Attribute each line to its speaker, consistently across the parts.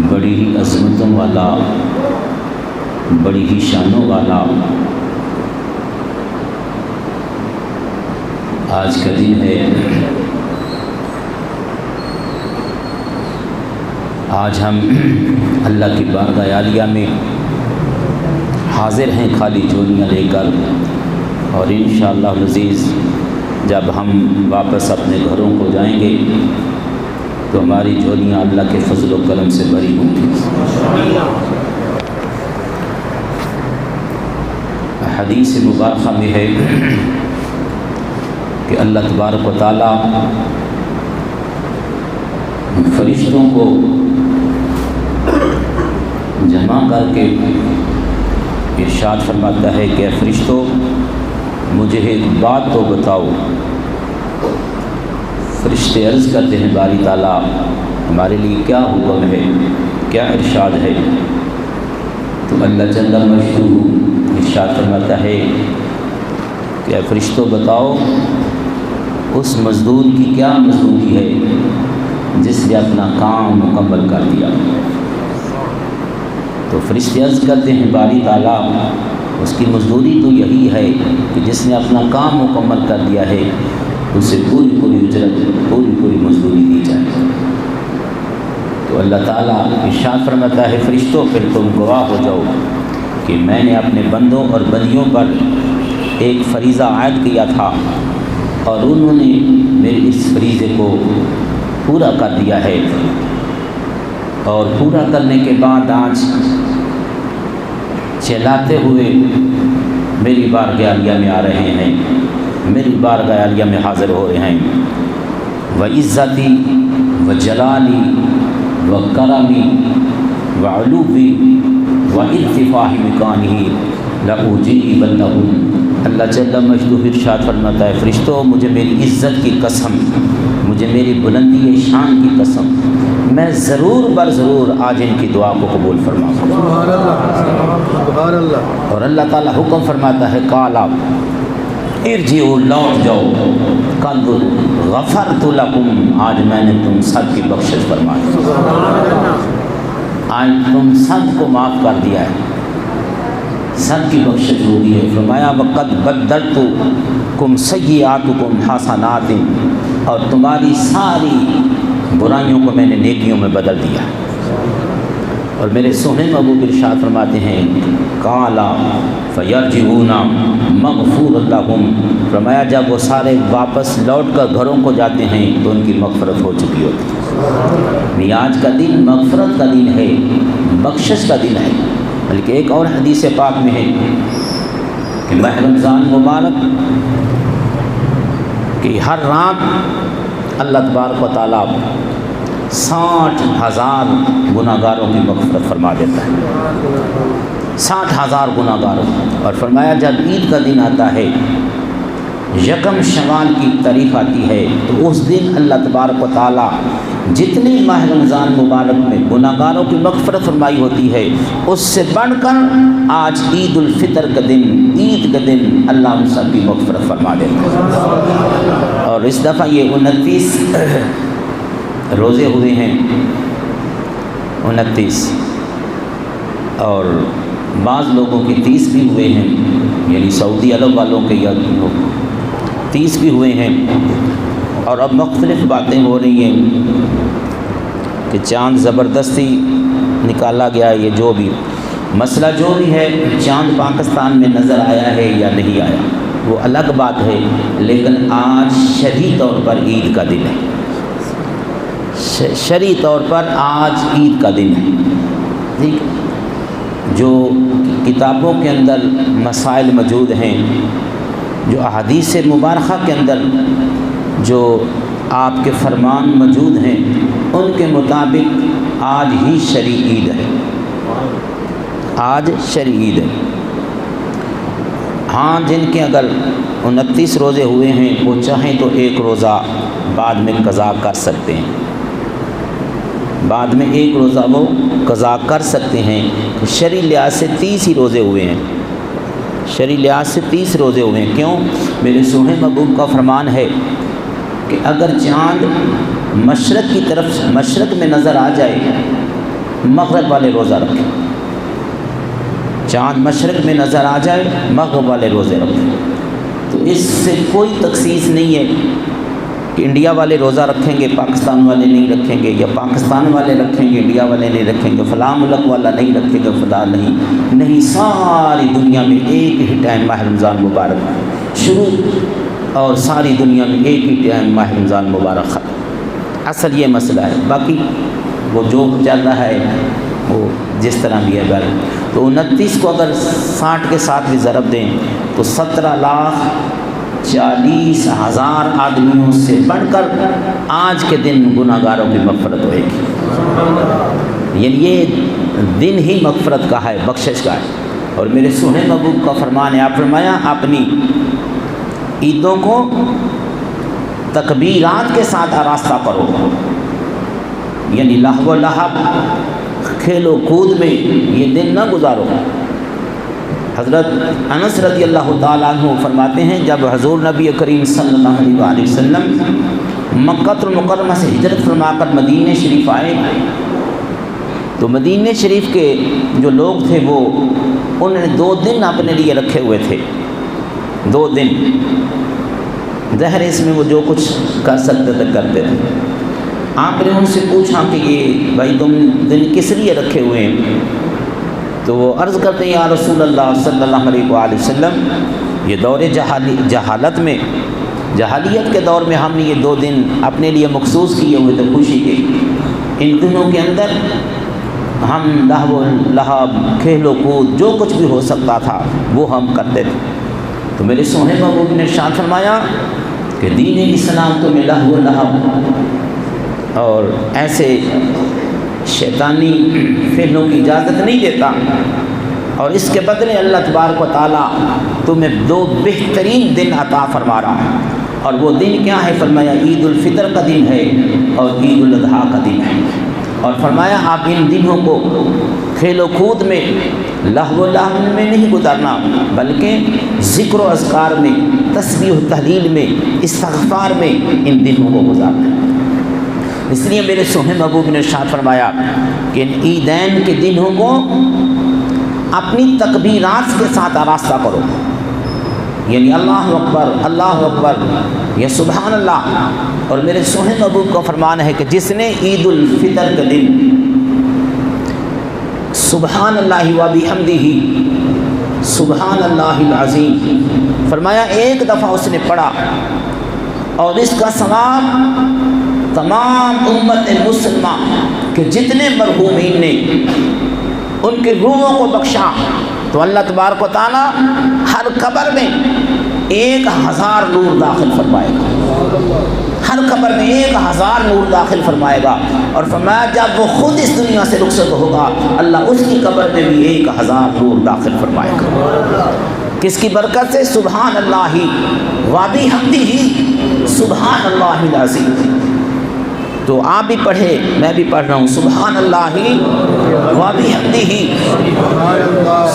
Speaker 1: بڑی ہی عظمتوں والا، بڑی ہی شانوں والا آج کا دن ہے۔ آج ہم اللہ کی بارگاہ عالیہ میں حاضر ہیں خالی جھولیاں لے کر، اور انشاءاللہ العزیز جب ہم واپس اپنے گھروں کو جائیں گے تو ہماری جھولیاں اللہ کے فضل و کرم سے بھری ہوں گی۔ حدیث مبارکہ میں ہے کہ اللہ تبارک و تعالیٰ فرشتوں کو جمع کر کے ارشاد فرماتا ہے کہ فرشتوں مجھے ایک بات تو بتاؤ۔ فرشتے عرض کرتے ہیں باری تعالیٰ ہمارے لیے کیا حکم ہے، کیا ارشاد ہے؟ تو اللہ جل مجدہ ارشاد فرماتا ہے کہ اے فرشتوں بتاؤ اس مزدور کی کیا مزدوری ہے جس نے اپنا کام مکمل کر دیا۔ تو فرشتے عرض کرتے ہیں باری تعالیٰ اس کی مزدوری تو یہی ہے کہ جس نے اپنا کام مکمل کر دیا ہے اسے پوری پوری اجرت، پوری پوری مزدوری دی جائے۔ تو اللہ تعالیٰ ارشاد فرماتا ہے فرشتوں پھر تم گواہ ہو جاؤ کہ میں نے اپنے بندوں اور بندیوں پر ایک فریضہ عائد کیا تھا اور انہوں نے میرے اس فریضے کو پورا کر دیا ہے، اور پورا کرنے کے بعد آج چلاتے ہوئے میری بارگاہ عالیہ میں آ رہے ہیں، میری بارگاہ عالیہ میں حاضر ہو رہے ہیں۔ وَعِزَّتِي وَجَلَالِي وَكَرَمِي وَعُلُوِّي وَإِرْتِفَاعِ مِكَانِهِ لَأُجِيبَنَّهُمْ۔ اللہ جل مجدہ ارشاد فرماتا ہے فرشتوں مجھے میری عزت کی قسم، مجھے میری بلندی شان کی قسم، میں ضرور بر ضرور آج ان کی دعا کو قبول فرماؤں۔
Speaker 2: سبحان اللہ، سبحان اللہ۔
Speaker 1: اور اللہ تعالیٰ حکم فرماتا ہے قالا ارجعوا، لوٹ جاؤ، قد غفرت لکم، آج میں نے تم سب کی بخشش فرما دی، آج تم سب کو معاف کر دیا ہے، سب کی بخشش ہو گئی ہے۔ فرمایا وقد بدلتکم سیئاتکم حسنات، اور تمہاری ساری برائیوں کو میں نے نیکیوں میں بدل دیا۔ اور میرے سونے محبوب ارشاد فرماتے ہیں قالا فیرجعون مغفور لہم، فرمایا جب وہ سارے واپس لوٹ کر گھروں کو جاتے ہیں تو ان کی مغفرت ہو چکی ہوتی ہے۔ آج کا دن مغفرت کا دن ہے، بخشش کا دن ہے۔ بلکہ ایک اور حدیث پاک میں ہے کہ ماہ رمضان مبارک کہ ہر رات اللہ تبارک و تعالیٰ 60,000 گناہگاروں کی مغفرت فرما دیتا ہے، 60,000 گناہگاروں۔ اور فرمایا جب عید کا دن آتا ہے، یکم شوال کی تاریخ آتی ہے، تو اس دن اللہ تبارک و تعالیٰ جتنی ماہ رمضان مبارک میں گناہگاروں کی مغفرت فرمائی ہوتی ہے اس سے بڑھ کر آج عید الفطر کا دن، عید کا دن اللہ ہم سب کی مغفرت فرما دیتا ہے۔ اور اس دفعہ یہ 29 روزے ہوئے ہیں، 29، اور بعض لوگوں کے 30 بھی ہوئے ہیں، یعنی سعودی عرب والوں کے یا 30 بھی ہوئے ہیں۔ اور اب مختلف باتیں ہو رہی ہیں کہ چاند زبردستی نکالا گیا، یہ جو بھی مسئلہ جو بھی ہے، چاند پاکستان میں نظر آیا ہے یا نہیں آیا وہ الگ بات ہے، لیکن آج شرعی طور پر عید کا دن ہے، شرعی طور پر آج عید کا دن ہے۔ ٹھیک، جو کتابوں کے اندر مسائل موجود ہیں، جو احادیث مبارکہ کے اندر جو آپ کے فرمان موجود ہیں، ان کے مطابق آج ہی شرعی عید ہے، آج شرعی عید ہے۔ ہاں جن کے اگر 29 روزے ہوئے ہیں وہ چاہیں تو ایک روزہ بعد میں قضا کر سکتے ہیں، بعد میں ایک روزہ وہ قضا کر سکتے ہیں۔ شرعی لحاظ سے 30 ہی روزے ہوئے ہیں، شرعی لحاظ سے 30 روزے ہوئے ہیں۔ کیوں؟ میرے سونے محبوب کا فرمان ہے کہ اگر چاند مشرق کی طرف، مشرق میں نظر آ جائے مغرب والے روزہ رکھیں، چاند مشرق میں نظر آ جائے مغرب والے روزے رکھیں۔ تو اس سے کوئی تخصیص نہیں ہے کہ انڈیا والے روزہ رکھیں گے پاکستان والے نہیں رکھیں گے، یا پاکستان والے رکھیں گے انڈیا والے نہیں رکھیں گے، فلاں ملک والا نہیں رکھے گا فلاں نہیں، ساری دنیا میں ایک ہی ٹائم ماہ رمضان مبارک شروع اور ساری دنیا میں ایک ہی ٹائم ماہ رمضان مبارک ختم۔ اصل یہ مسئلہ ہے، باقی وہ جو چل رہا ہے وہ جس طرح بھی ہے بہر۔ تو 29 کو اگر 60 کے ساتھ بھی ضرب دیں تو 17,40,000 آدمیوں سے بڑھ کر آج کے دن گناہ گاروں کی مغفرت ہوئے گی۔ یعنی یہ دن ہی مغفرت کا ہے، بخشش کا ہے۔ اور میرے سونے محبوب کا فرمان ہے، آپ فرمایا اپنی عیدوں کو تکبیرات کے ساتھ آراستہ کرو، یعنی لہو و لہب کھیل و کود میں یہ دن نہ گزارو۔ حضرت انس رضی اللہ تعالیٰ عنہ فرماتے ہیں جب حضور نبی کریم صلی اللہ علیہ وسلم مکہ المکرمہ سے ہجرت فرما کر مدینہ شریف آئے تو مدینہ شریف کے جو لوگ تھے وہ انہوں نے 2 دن اپنے لیے رکھے ہوئے تھے، 2 دن ظاہر اس میں وہ جو کچھ کر سکتے تھے کرتے تھے۔ آپ نے ان سے پوچھا کہ یہ بھائی تم دن کس لیے رکھے ہوئے ہیں؟ تو وہ عرض کرتے ہیں یا رسول اللہ صلی اللہ علیہ وآلہ وسلم، یہ دور جہالت میں، جہالیت کے دور میں ہم نے یہ 2 دن اپنے لیے مخصوص کیے ہوئے تھے خوشی کے۔ ان دنوں کے اندر ہم لہو و لہب کھیل و کود جو کچھ بھی ہو سکتا تھا وہ ہم کرتے تھے۔ تو میرے سونے محبوب نے ارشاد فرمایا کہ دین اسلام تمہیں لہو و لہب اور ایسے شیطانی فعلوں کی اجازت نہیں دیتا، اور اس کے بدلے اللہ تبارک و تعالیٰ تمہیں 2 بہترین دن عطا فرما رہا ہے۔ اور وہ دن کیا ہے؟ فرمایا عید الفطر کا دن ہے اور عید الاضحیٰ کا دن ہے۔ اور فرمایا آپ ان دنوں کو کھیل و کود میں، لہو و لہو میں نہیں گزارنا، بلکہ ذکر و اذکار میں، تسبیح و تحلیل میں، استغفار میں ان دنوں کو گزارنا۔ اس لیے میرے سونے محبوب نے ارشاد فرمایا کہ ان عیدین کے دنوں کو اپنی تکبیرات کے ساتھ آراستہ کرو، یعنی اللہ اکبر یا سبحان اللہ۔ اور میرے سونے محبوب کا فرمان ہے کہ جس نے عید الفطر کے دن سبحان اللہ و بحمدہ سبحان اللہ العظیم فرمایا 1 دفعہ اس نے پڑھا، اور اس کا ثواب تمام امت مسلمہ کہ جتنے مرحومین نے ان کی روحوں کو بخشا، تو اللہ تبارک و تعالیٰ ہر قبر میں 1000 نور داخل فرمائے گا، ہر قبر میں 1000 نور داخل فرمائے گا۔ اور فرمایا جب وہ خود اس دنیا سے رخصت ہوگا اللہ اس کی قبر میں بھی 1000 نور داخل فرمائے گا۔ کس کی برکت سے؟ سبحان اللہ و بحمدہ سبحان اللہ العظیم۔ تو آپ بھی پڑھے، میں بھی پڑھ رہا ہوں، سبحان اللہ و بحمدہ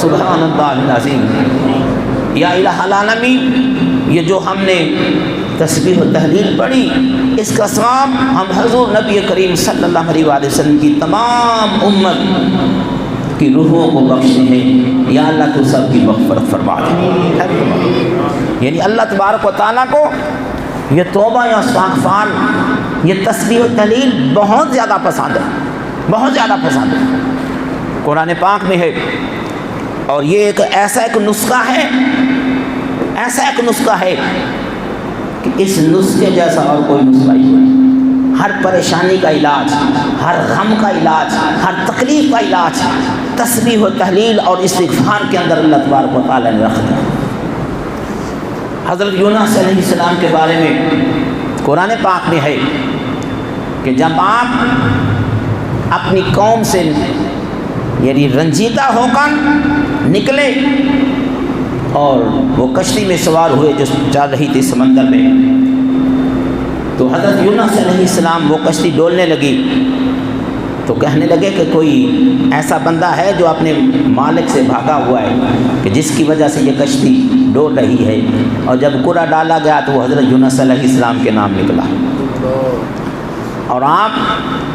Speaker 1: سبحان اللہ العظیم۔ یا الہ العالمین، یہ جو ہم نے تسبیح و تحلیل پڑھی اس کا ثواب ہم حضور نبی کریم صلی اللہ علیہ وآلہ وسلم کی تمام امت کی روحوں کو بخشے ہیں۔ یا اللہ تو سب کی مغفرت فرما دے۔ یعنی اللہ تبارک و تعالیٰ کو یہ توبہ یا استغفار، یہ تسبیح و تحلیل بہت زیادہ پسند ہے، بہت زیادہ پسند ہے، قرآن پاک میں ہے۔ اور یہ ایسا ایک نسخہ ہے، ایسا ایک نسخہ ہے کہ اس نسخے جیسا اور کوئی نسخہ ہی نہیں۔ ہر پریشانی کا علاج، ہر غم کا علاج، ہر تکلیف کا علاج تسبیح و تحلیل اور استغفار کے اندر اللہ تبارک و تعالیٰ نے رکھ دیا۔ حضرت یونس علیہ السلام کے بارے میں قرآن پاک میں ہے کہ جب آپ اپنی قوم سے یعنی رنجیدہ ہو کر نکلے اور وہ کشتی میں سوار ہوئے جو چل رہی تھی سمندر میں، تو حضرت یونس علیہ السلام وہ کشتی ڈولنے لگی تو کہنے لگے کہ کوئی ایسا بندہ ہے جو اپنے مالک سے بھاگا ہوا ہے کہ جس کی وجہ سے یہ کشتی ڈول رہی ہے۔ اور جب قرعہ ڈالا گیا تو وہ حضرت یونس علیہ السلام کے نام نکلا۔ اور آپ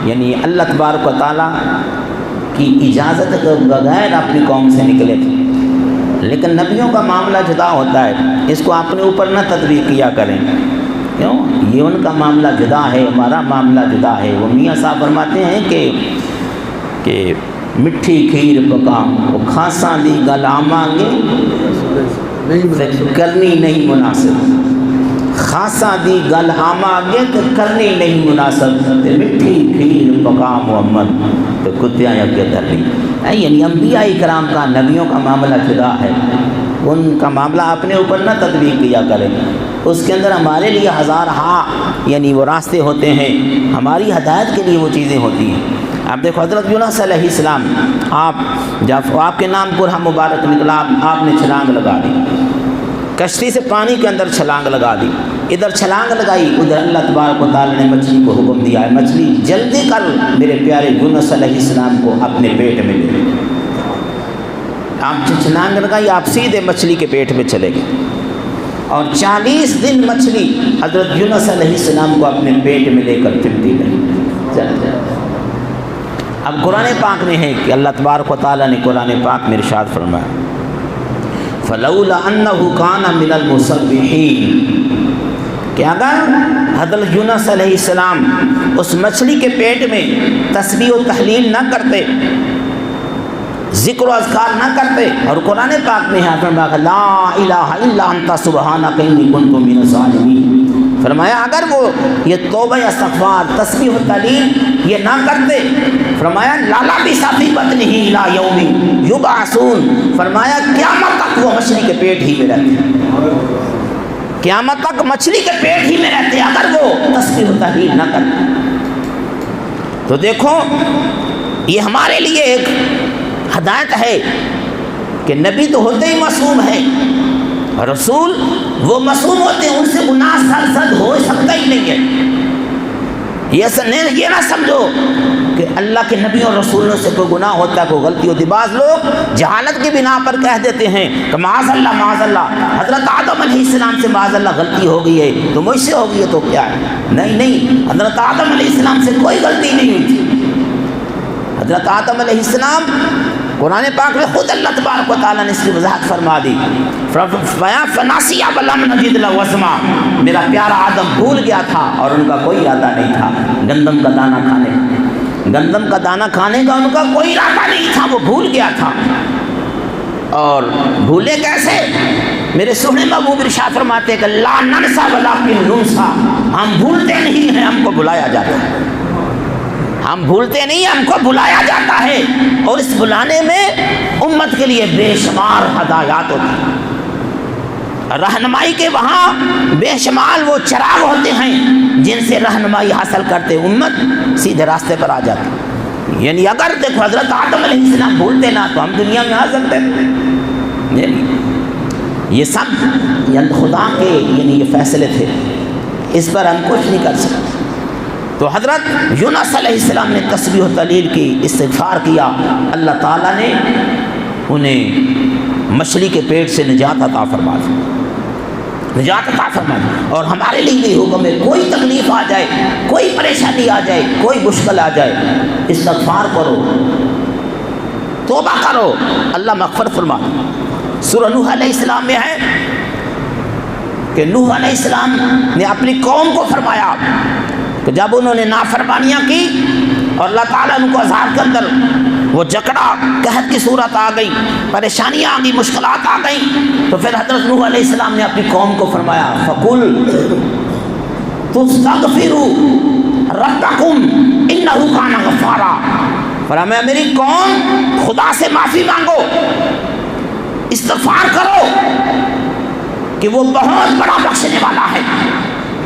Speaker 1: یعنی اللہ تبارک و تعالیٰ کی اجازت کے بغیر اپنی قوم سے نکلے تھے. لیکن نبیوں کا معاملہ جدا ہوتا ہے، اس کو اپنے اوپر نہ تطبیق کیا کریں. کیوں؟ یہ ان کا معاملہ جدا ہے، ہمارا معاملہ جدا ہے. وہ میاں صاحب فرماتے ہیں کہ مٹھی کھیر پکا وہ کھانساں دی گل آمانگے کرنی نہیں مناسب. خاصا دی گل آمانگے کہ کرنی نہیں مناسب. مٹھی کھیر پکا محمد تو کتیاں اگے دھرنی. یعنی انبیاء کرام کا، نبیوں کا معاملہ جدا ہے، ان کا معاملہ اپنے اوپر نہ تطبیق کیا کریں. اس کے اندر ہمارے لیے ہزارہا یعنی وہ راستے ہوتے ہیں، ہماری ہدایت کے لیے وہ چیزیں ہوتی ہیں. آپ دیکھو حضرت یونس علیہ السلام، جب آپ کے نام پر ہم مبارک نکلا، آپ نے چھلانگ لگا دی، کشتی سے پانی کے اندر چھلانگ لگا دی. ادھر چھلانگ لگائی، ادھر اللہ تبارک و تعالی نے مچھلی کو حکم دیا ہے مچھلی جلدی کر میرے پیارے یونس علیہ السلام کو اپنے پیٹ میں لے. آپ چھلانگ لگائی، آپ سیدھے مچھلی کے پیٹ میں چلے گئے اور 40 دن مچھلی حضرت یونس علیہ السلام کو اپنے پیٹ میں لے کر پھرتی رہی. اب قرآن پاک میں ہے کہ اللہ تبارک و تعالیٰ نے قرآن پاک میں ارشاد فرمایا فَلَوْلَا أَنَّهُ كَانَ مِنَ الْمُسَبِّحِينَ کہ اگر حضرت یونس علیہ السلام اس مچھلی کے پیٹ میں تسبیح و تحلیل نہ کرتے، ذکر و اذکار نہ کرتے، اور قرآن پاک میں ہے فرمایا لا الہ الا انت سبحانک انی کنت من الظالمین. فرمایا اگر وہ یہ توبہ استغفار تسبیح و تحلیل یہ نہ کرتے، فرمایا لالا بھی صافی بطنہ الی یوم یبعثون، فرمایا قیامت تک وہ مچھلی کے پیٹ ہی میں رہتے، قیامت تک مچھلی کے پیٹ ہی میں رہتے اگر وہ تسبیح و تحلیل نہ کرتے. تو دیکھو یہ ہمارے لیے ایک ہدایت ہے کہ نبی تو ہوتے ہی معصوم ہے، رسول وہ معصوم ہوتے ہیں، ان سے گناہ سرزد ہو سکتا ہی نہیں ہے. یہ نہ سمجھو کہ اللہ کے نبی اور رسولوں سے کوئی گناہ ہوتا ہے، کوئی غلطی ہوتی. بعض لوگ جہالت کی بنا پر کہہ دیتے ہیں کہ معاذ اللہ معاذ اللہ، حضرت آدم علیہ السلام سے معاذ اللہ غلطی ہو گئی ہے تو مجھ سے ہو گئی ہے تو کیا ہے. نہیں، حضرت آدم علیہ السلام سے کوئی غلطی نہیں ہوئی تھی. حضرت آدم علیہ السلام قرآن پاک میں خود اللہ تبارک و تعالیٰ نے اس کی وضاحت فرما دی فناسیہ ولم نجد لہ عزما، میرا پیارا آدم بھول گیا تھا اور ان کا کوئی ارادہ نہیں تھا گندم کا دانہ کھانے کا، گندم کا دانہ کھانے کا ان کا کوئی ارادہ نہیں تھا، وہ بھول گیا تھا. اور بھولے کیسے؟ میرے سونے محبوب ارشاد فرماتے کہ لا ننسا ولکن ننسا، ہم بھولتے نہیں ہیں، ہم کو بلایا جاتا ہے. ہم بھولتے نہیں، ہم کو بلایا جاتا ہے، اور اس بلانے میں امت کے لیے بے شمار ہدایات ہوتی ہیں. رہنمائی کے وہاں بے شمار وہ چراغ ہوتے ہیں جن سے رہنمائی حاصل کرتے امت سیدھے راستے پر آ جاتی. یعنی اگر دیکھو حضرت آدم علیہ السلام بھولتے نا تو ہم دنیا میں آ سکتے تھے. یہ سب خدا کے یعنی یہ فیصلے تھے، اس پر ہم کچھ نہیں کر سکتے. تو حضرت یونس علیہ السلام نے تسبیح و تحلیل کی، استغفار کیا، اللہ تعالیٰ نے انہیں مچھلی کے پیٹ سے نجات عطا فرما دی، نجات عطا فرما دی. اور ہمارے لیے بھی حکم ہے کوئی تکلیف آ جائے، کوئی پریشانی آ جائے، کوئی مشکل آ جائے، استغفار کرو، توبہ کرو، اللہ مغفرت فرما. سورہ نوح علیہ السلام میں ہے کہ نوح علیہ السلام نے اپنی قوم کو فرمایا کہ جب انہوں نے نافرمانیاں کی اور اللہ تعالیٰ ان کو عذاب کے اندر وہ جکڑا، قحط کی صورت آ گئی، پریشانیاں آ گئی، مشکلات آ گئیں، تو پھر حضرت نوح علیہ السلام نے اپنی قوم کو فرمایا فَقُلْ تُسْتَغْفِرُوا رَبَّكُمْ إِنَّهُ كَانَ غَفَّارًا، فرمایا میری قوم خدا سے معافی مانگو، استغفار کرو کہ وہ بہت بڑا بخشنے والا ہے،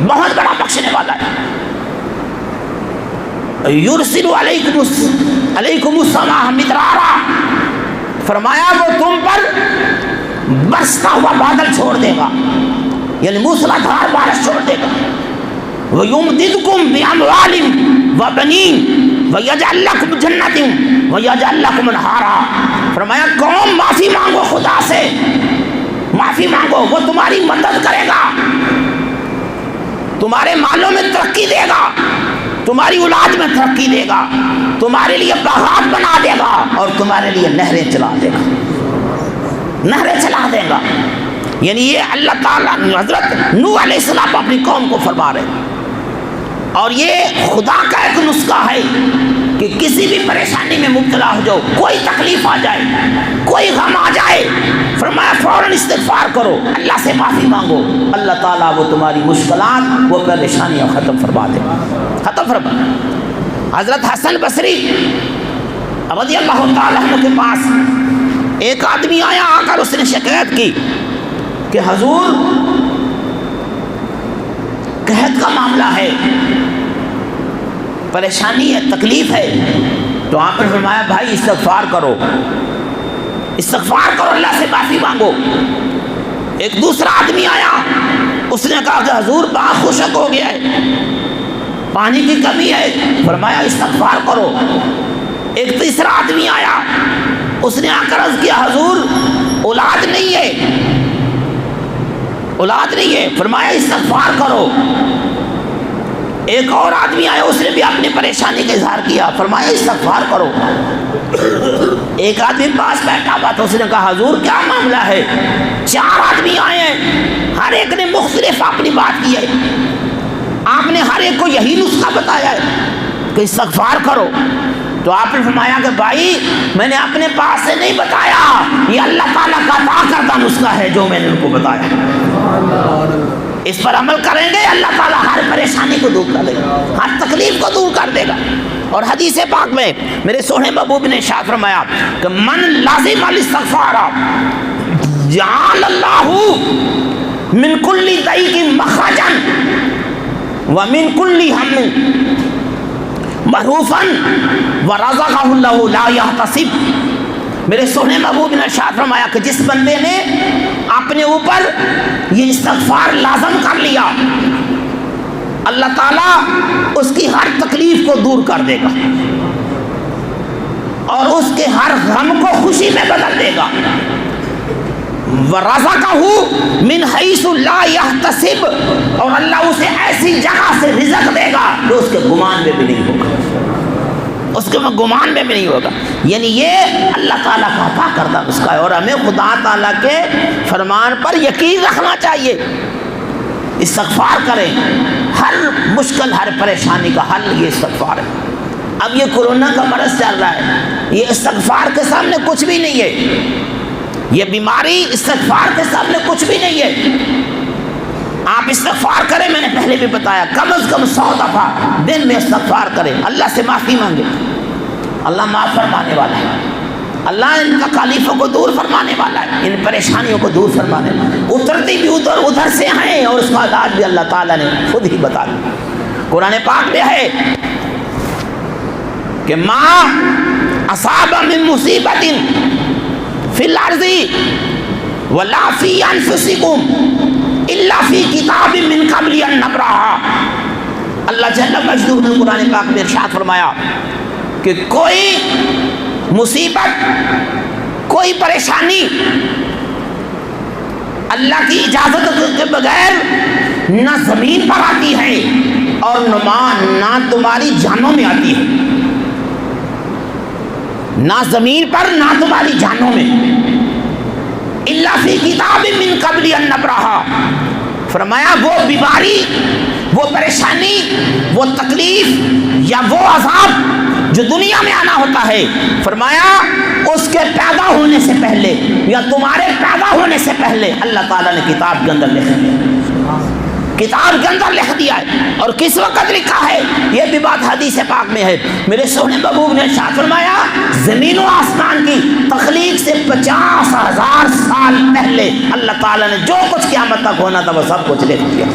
Speaker 1: بہت بڑا بخشنے والا ہے. یرسل علیکم السماء مدرارا، فرمایا وہ تم پر برستا ہوا بادل چھوڑ دے گا، یعنی موسلادھار بارش چھوڑ دے گا. وَيُمْدِدْكُمْ بِأَمْوَالٍ وَبَنِينَ وَيَجْعَلْ لَكُمْ جَنَّاتٍ وَيَجْعَلْ لَكُمْ أَنْهَارًا، فرمایا قوم معافی مانگو، خدا سے معافی مانگو، وہ تمہاری مدد کرے گا، تمہارے مالوں میں ترقی دے گا، تمہاری اولاد میں ترقی دے گا، تمہارے لیے باغات بنا دے گا، تمہارے لیے نہریں چلا دے گا، نہریں چلا دے گا. یعنی یہ اللہ تعالیٰ حضرت نوح علیہ السلام اپنی قوم کو فرما رہے ہیں. اور یہ خدا کا ایک نسخہ ہے کہ کسی بھی پریشانی میں مبتلا ہو جاؤ، کوئی تکلیف آ جائے، کوئی غم آ جائے، فرمایا فوراً استغفار کرو، اللہ سے معافی مانگو، اللہ تعالیٰ وہ تمہاری مشکلات، وہ پریشانیاں ختم فرما دے، ختم فرما. حضرت حسن بصری رضی اللہ تعالیٰ عنہ کے پاس ایک آدمی آیا، آ کر اس نے شکایت کی کہ حضور قحط کا معاملہ ہے، پریشانی ہے، تکلیف ہے. تو آپ نے فرمایا بھائی استغفار کرو، استغفار کرو، اللہ سے معافی مانگو. ایک دوسرا آدمی آیا، اس نے کہا کہ حضور باغ خشک ہو گیا ہے، پانی کی کمی ہے، فرمایا استغفار کرو. ایک تیسرا آدمی آیا، اس نے آ کر عرض کیا حضور اولاد نہیں ہے، اولاد نہیں ہے، فرمایا استغفار کرو. ایک اور آدمی آیا، اس نے بھی اپنی پریشانی کا اظہار کیا، فرمایا استغفار کرو. ایک آدمی پاس بیٹھا ہوا تو اس نے کہا حضور کیا معاملہ ہے؟ 4 آدمی آئے ہیں، ہر ایک نے مختلف اپنی بات کی ہے، آپ نے ہر ایک کو یہی نسخہ بتایا ہے کہ استغفار کرو. تو آپ نے فرمایا کہ بھائی میں نے اپنے پاس سے نہیں بتایا، یہ اللہ تعالیٰ کا عطا کردہ نسخہ ہے جو میں نے ان کو بتایا. اس پر عمل کریں گے اللہ تعالیٰ ہر پریشانی کو دور کر دے گا، ہر تکلیف کو دور کر دے گا. اور حدیث پاک میں میرے سونے محبوب نے ارشاد فرمایا کہ من لازم الاستغفار جعل اللہ من کل ضیق مخرجا ومن کل ہم محروفا ورزقہ اللہ لا یحتسب. میرے سونے محبوب نے ارشاد فرمایا کہ جس بندے نے اپنے اوپر یہ استغفار لازم کر لیا، اللہ تعالیٰ اس کی ہر تکلیف کو دور کر دے گا اور اس کے ہر غم کو خوشی میں بدل دے گا. وَرَزَقَهُ مِنْ حَيْثُ لَا يَحْتَسِبُ، اور اللہ اسے ایسی جگہ سے رزق دے گا جو اس کے گمان میں بھی نہیں ہوگا، اس کے گمان میں بھی نہیں ہوگا. یعنی یہ اللہ تعالیٰ کا عطا کردہ نسخہ ہے، اور ہمیں خدا تعالیٰ کے فرمان پر یقین رکھنا چاہیے. استغفار کریں، ہر مشکل ہر پریشانی کا حل یہ استغفار ہے. اب یہ کورونا کا مرض چل رہا ہے، یہ استغفار کے سامنے کچھ بھی نہیں ہے، یہ بیماری استغفار کے سامنے کچھ بھی نہیں ہے. آپ استغفار کریں، میں نے پہلے بھی بتایا کم از کم 100 دفعہ دن میں استغفار کریں، اللہ سے معافی مانگے، اللہ معاف فرمانے والا ہے، اللہ ان تکالیفوں کو دور فرمانے والا ہے، ان پریشانیوں کو دور فرمانے والا ہے. اترتی بھی ادھر سے ہیں اور اس کا علاج بھی اللہ تعالیٰ نے خود ہی بتا دیا. قرآن پاک میں ہے کہ ما اصاب من مصیبت فی الارض ولا فی انفسکم الا فی کتاب من قبل ان نبرأها. اللہ جل مجدہ نے قرآن پاک میں ارشاد فرمایا کہ کوئی مصیبت، کوئی پریشانی اللہ کی اجازت کے بغیر نہ زمین پر آتی ہے اور نہ تمہاری جانوں میں آتی ہے، نہ زمین پر نہ تمہاری جانوں میں. الا فی کتاب من قبل ان نبرأها. فرمایا وہ بیماری، وہ پریشانی، وہ تکلیف یا وہ عذاب جو دنیا میں آنا ہوتا ہے، فرمایا اس کے پیدا ہونے سے پہلے یا تمہارے پیدا ہونے سے پہلے اللہ تعالیٰ نے کتاب کے اندر لکھ دیا، کتاب کے اندر لکھ دیا ہے. اور کس وقت لکھا ہے یہ بھی بات حدیث پاک میں ہے. میرے سونے محبوب نے ارشاد فرمایا زمین و آسمان کی تخلیق سے 50,000 سال پہلے اللہ تعالیٰ نے جو کچھ قیامت تک ہونا تھا وہ سب کچھ لکھ دیا.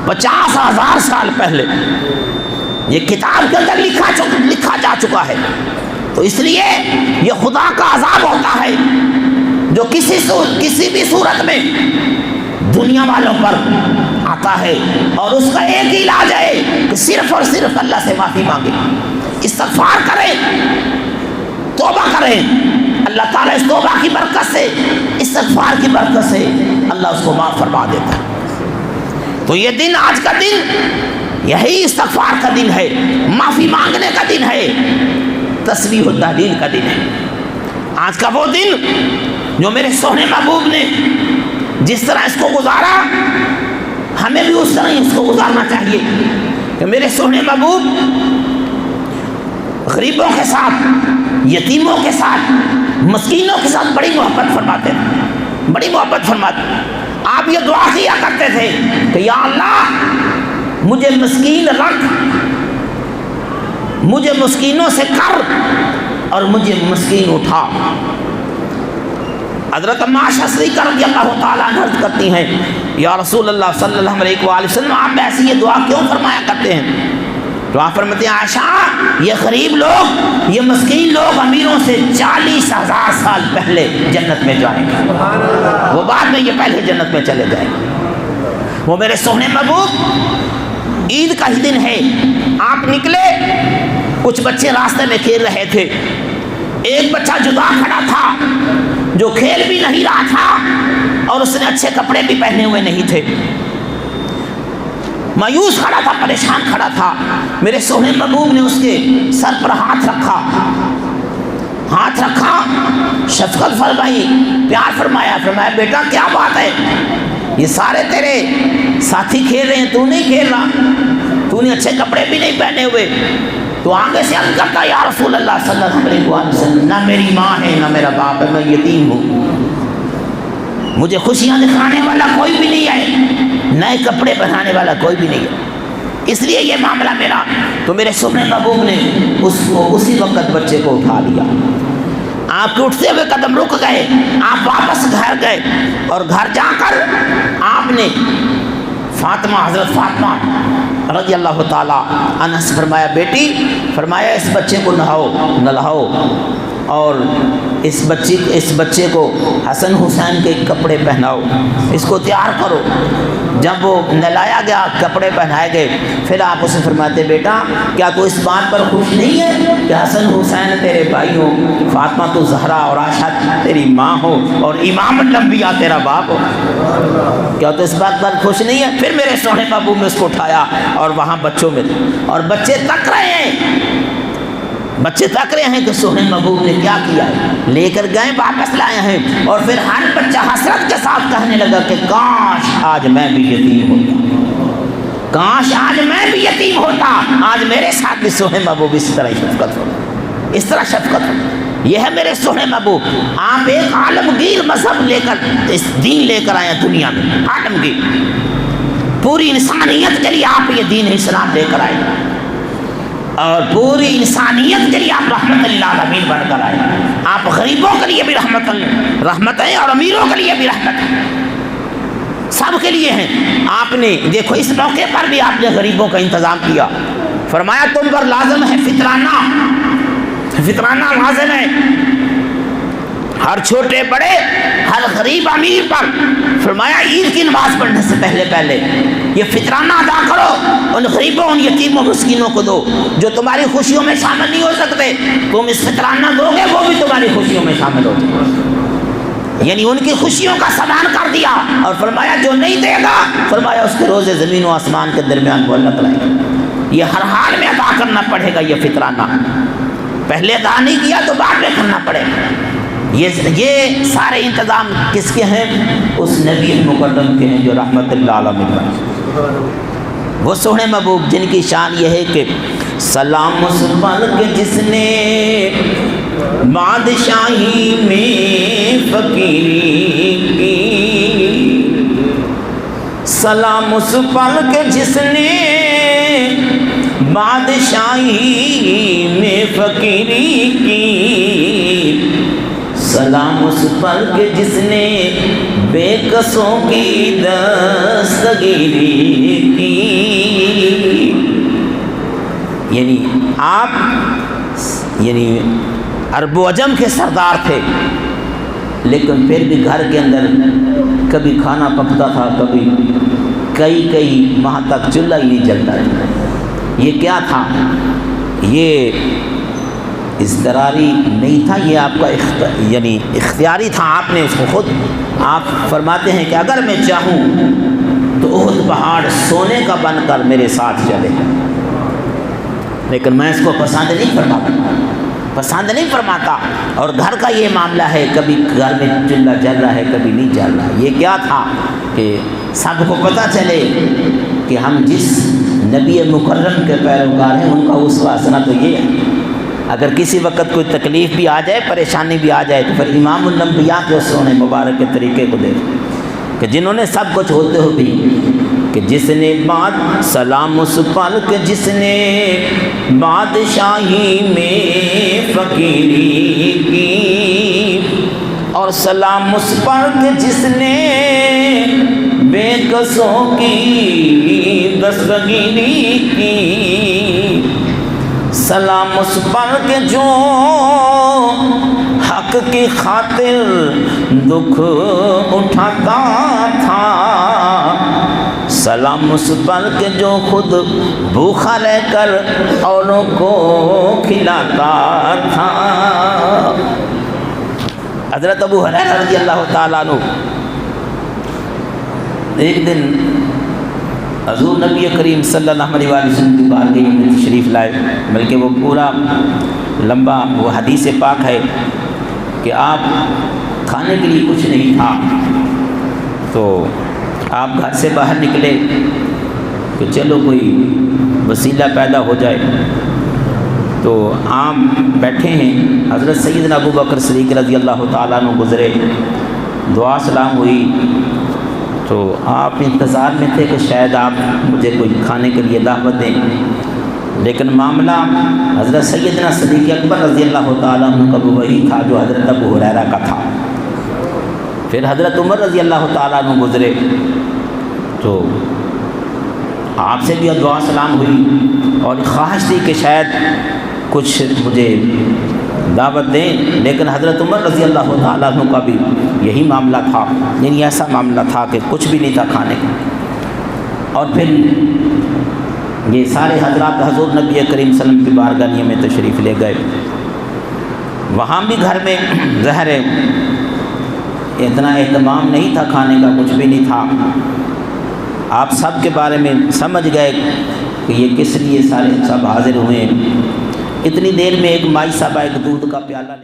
Speaker 1: 50,000 سال پہلے یہ کتاب کے اندر لکھا جا چکا ہے. تو اس لیے یہ خدا کا عذاب ہوتا ہے جو کسی بھی صورت میں دنیا والوں پر آتا ہے، اور اس کا ایک ہی علاج ہے کہ صرف اور صرف اللہ سے معافی مانگے، استغفار کریں، توبہ کریں. اللہ تعالیٰ اس توبہ کی برکت سے، استغفار کی برکت سے اللہ اس کو معاف فرما دیتا ہے. تو یہ دن، آج کا دن یہی استغفار کا دن ہے، معافی مانگنے کا دن ہے. تسبیح و تحلیل کا دن ہے۔ آج کا وہ دن جو میرے سونے محبوب نے جس طرح اس کو گزارا، ہمیں بھی اس طرح اس کو گزارنا چاہیے کہ میرے سونے محبوب غریبوں کے ساتھ، یتیموں کے ساتھ، مسکینوں کے ساتھ بڑی محبت فرماتے ہیں، بڑی محبت فرماتے ہیں۔ آپ یہ دعا کیا کرتے تھے کہ یا اللہ مجھے مسکین رکھ، مجھے مسکینوں سے کر اور مجھے مسکین اٹھا۔ حضرت اماں عائشہ صدیقہ رضی اللہ تعالیٰ عنہ عرض کرتی ہیں یا رسول اللہ صلی اللہ علیہ وآلہ وسلم آپ ایسی یہ دعا کیوں فرمایا کرتے ہیں؟ تو آپ فرماتے ہیں عائشہ یہ غریب لوگ، یہ مسکین لوگ امیروں سے 40,000 سال پہلے جنت میں جائیں گے، وہ بعد میں یہ پہلے جنت میں چلے جائیں گے۔ وہ میرے سونے محبوب عید کا ہی دن ہے، آپ نکلے، کچھ بچے راستے میں کھیل رہے تھے، ایک بچہ جدا کھڑا تھا جو کھیل بھی نہیں رہا تھا اور اس نے اچھے کپڑے بھی پہنے ہوئے نہیں تھے، مایوس کھڑا تھا، پریشان کھڑا تھا۔ میرے سونے محبوب نے اس کے سر پر ہاتھ رکھا، شفقت فرمائی، پیار فرمایا، فرمایا بیٹا کیا بات ہے، یہ سارے تیرے ساتھی کھیل رہے ہیں، تو نہیں کھیل رہا، تو نے اچھے کپڑے بھی نہیں پہنے ہوئے۔ تو آگے سے عرض کرتا یا رسول اللہ صلی اللہ علیہ وسلم نہ میری ماں ہے نہ میرا باپ ہے، میں یتیم ہوں، مجھے خوشیاں دکھانے والا کوئی بھی نہیں ہے، نئے کپڑے پہنانے والا کوئی بھی نہیں ہے، اس لیے یہ معاملہ میرا۔ تو میرے سونے محبوب نے اس کو اسی وقت بچے کو اٹھا لیا، آپ کے اٹھتے ہوئے قدم رک گئے، آپ واپس گھر گئے اور گھر جا کر آپ نے فاطمہ، حضرت فاطمہ رضی اللہ تعالیٰ عنہ سے فرمایا بیٹی، فرمایا اس بچے کو نہلاؤ اور اس بچے کو حسن حسین کے کپڑے پہناؤ، اس کو تیار کرو۔ جب وہ نہلایا گیا، کپڑے پہنائے گئے، پھر آپ اسے فرماتے بیٹا کیا تو اس بات پر خوش نہیں ہے کہ حسن حسین تیرے بھائی ہو، فاطمہ تو زہرا اور عائشہ تیری ماں ہو اور امام الانبیاء تیرا باپ ہو، کیا تو اس بات پر خوش نہیں ہے؟ پھر میرے سونے محبوب نے اس کو اٹھایا اور وہاں بچوں میں، اور بچے تک رہے ہیں کہ سونے محبوب نے کیا کیا، لے کر گئے، واپس لائے ہیں، اور پھر ہر بچہ حسرت کے ساتھ کہنے لگا کہ کاش آج میں بھی یتیم ہوتا، کاش آج میں بھی یتیم ہوتا، آج میرے ساتھ بھی سونے محبوب اس طرح شفقت ہو، اس طرح شفقت ہو۔ یہ ہے میرے سونے محبوب، آپ ایک عالمگیر مذہب لے کر، اس دین لے کر آئے دنیا میں، عالمگیر، پوری انسانیت کے لیے آپ یہ دین اسلام لے کر آئے اور پوری انسانیت کے لیے آپ رحمت للعالمین بن کر آئے۔ آپ غریبوں کے لیے بھی رحمت ہیں اور امیروں کے لیے بھی رحمت ہے، سب کے لیے ہیں۔ آپ نے دیکھو اس موقع پر بھی آپ نے غریبوں کا انتظام کیا، فرمایا تم پر لازم ہے فطرانہ لازم ہے، ہر چھوٹے بڑے، ہر غریب امیر پر، فرمایا عید کی نماز پڑھنے سے پہلے یہ فطرانہ ادا کرو، ان غریبوں، ان یتیموں، مسکینوں کو دو جو تمہاری خوشیوں میں شامل نہیں ہو سکتے، تم اس فطرانہ دو گے وہ بھی تمہاری خوشیوں میں شامل ہو جائے، یعنی ان کی خوشیوں کا سامان کر دیا، اور فرمایا جو نہیں دے گا، فرمایا اس کے روزے زمین و آسمان کے درمیان وہ اللہ تعالیٰ، یہ ہر حال میں ادا کرنا پڑے گا، یہ فطرانہ پہلے ادا نہیں کیا تو بعد میں کرنا پڑے گا۔ یہ سارے انتظام کس کے ہیں؟ اس نبی مکرم کے ہیں جو رحمت اللہ علیہ ہے، وہ سونے محبوب جن کی شان یہ ہے کہ سلام اس پر کے جس نے بادشاہی میں فقیری کی، سلام اس پر کے جس نے بادشاہی میں فقیری کی، سلام اس پر کہ جس نے بے کسوں کی دستگیری کی۔ یعنی آپ عرب و عجم کے سردار تھے، لیکن پھر بھی گھر کے اندر کبھی کھانا پکتا تھا، کبھی کئی ماہ تک چولہا ہی نہیں جلتا رہتا۔ یہ کیا تھا؟ یہ اضطراری نہیں تھا، یہ آپ کا یعنی اختیاری تھا، آپ نے اس کو خود، آپ فرماتے ہیں کہ اگر میں چاہوں تو احد پہاڑ سونے کا بن کر میرے ساتھ چلے، لیکن میں اس کو پسند نہیں کرتا، پسند نہیں فرماتا۔ اور گھر کا یہ معاملہ ہے، کبھی گھر میں چولہا جل رہا ہے کبھی نہیں جل رہا۔ یہ کیا تھا کہ سب کو پتہ چلے کہ ہم جس نبی مکرم کے پیروکار ہیں ان کا اسوہ حسنہ تو یہ ہے۔ اگر کسی وقت کوئی تکلیف بھی آ جائے، پریشانی بھی آ جائے، تو پھر امام الانبیاء کے اسوہ مبارک کے طریقے کو دیکھ کہ جنہوں نے سب کچھ ہوتے ہو بھی، کہ جس نے بات سلام اس پر کہ جس نے بادشاہی میں فقیری کی، اور سلام اس پر کہ جس نے بے کسوں کی دستگیری کی، سلام اس پر کہ جو حق کی خاطر دکھ اٹھاتا تھا، سلام اس پر کہ جو خود بھوکھا رہ کر اوروں کو کھلاتا تھا۔ حضرت ابو ہریرہ رضی اللہ تعالیٰ عنہ ایک دن حضور نبی کریم صلی اللہ علیہ وسلم کی بارگاہ میں تشریف لائے، بلکہ وہ پورا لمبا وہ حدیث پاک ہے کہ آپ کھانے کے لیے کچھ نہیں تھا، تو آپ گھر سے باہر نکلے کہ چلو کوئی وسیلہ پیدا ہو جائے، تو آپ بیٹھے ہیں، حضرت سیدنا ابو بکر صدیق رضی اللہ تعالیٰ عنہ گزرے، دعا سلام ہوئی، تو آپ انتظار میں تھے کہ شاید آپ مجھے کوئی کھانے کے لیے دعوت دیں، لیکن معاملہ حضرت سیدنا صدیق اکبر رضی اللہ تعالیٰ عنہ کا وہی تھا جو حضرت ابو ہریرہ کا تھا۔ پھر حضرت عمر رضی اللہ تعالیٰ عنہ گزرے، تو آپ سے بھی دعا سلام ہوئی اور خواہش تھی کہ شاید کچھ مجھے دعوت دیں، لیکن حضرت عمر رضی اللہ تعالیٰ عنہ کا بھی یہی معاملہ تھا، یعنی ایسا معاملہ تھا کہ کچھ بھی نہیں تھا کھانے کا۔ اور پھر یہ سارے حضرات حضور نبی کریم صلی اللہ علیہ وسلم کی بارگاہ میں تشریف لے گئے، وہاں بھی گھر میں ظاہر ہے اتنا اہتمام نہیں تھا، کھانے کا کچھ بھی نہیں تھا۔ آپ سب کے بارے میں سمجھ گئے کہ یہ کس لیے سارے سب حاضر ہوئے۔ اتنی دیر میں ایک مائی صاحبہ ایک دودھ کا پیالہ لے